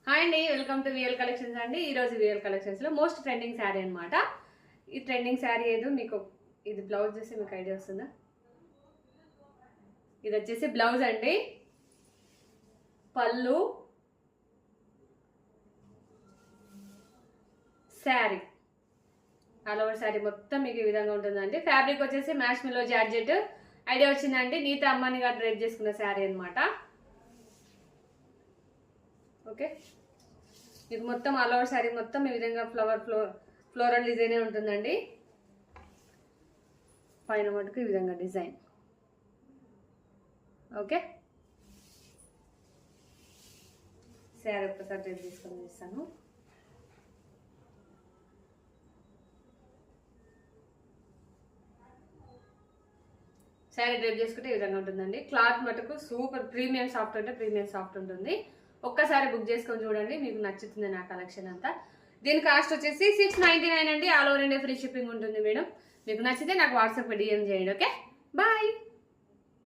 Hi అండి, welcome to VL collections అండి. ఈరోజు విఎల్ కలెక్షన్స్లో మోస్ట్ ట్రెండింగ్ శారీ అనమాట. ఈ ట్రెండింగ్ శారీ ఏదో మీకు ఇది బ్లౌజ్ చూసి మీకు ఐడియా వస్తుందా? ఇది వచ్చేసి బ్లౌజ్ అండి, పళ్ళు, శారీ ఆల్ ఓవర్ శారీ మొత్తం మీకు ఈ విధంగా ఉంటుందండి. ఫ్యాబ్రిక్ వచ్చేసి మ్యాష్ మిల్లో జార్జెట్ ఐడియా వచ్చిందండి. నీతా అమ్మాని గారు డ్రైప్ చేసుకున్న శారీ అనమాట. ఓకే, మీకు మొత్తం ఆల్ ఓవర్ శారీ మొత్తం ఈ విధంగా ఫ్లోరల్ డిజైనే ఉంటుందండి. పైన మటుకు ఈ విధంగా డిజైన్. ఓకే, శారీ ఒక్కసారి డ్రైప్ తీసుకొని ఇస్తాను. శారీ డ్రైప్ చేసుకుంటే ఈ విధంగా ఉంటుందండి. క్లాత్ మటుకు సూపర్ ప్రీమియం సాఫ్ట్ అంటే ప్రీమియం సాఫ్ట్ ఉంటుంది. ఒక్కసారి బుక్ చేసుకొని చూడండి, మీకు నచ్చుతుంది నా కలెక్షన్ అంతా. దీని కాస్ట్ వచ్చేసి 699 అండి. All over India free shipping ఉంటుంది మేడం. మీకు నచ్చితే నాకు వాట్సాప్ డిఎం చేయండి. Okay, bye.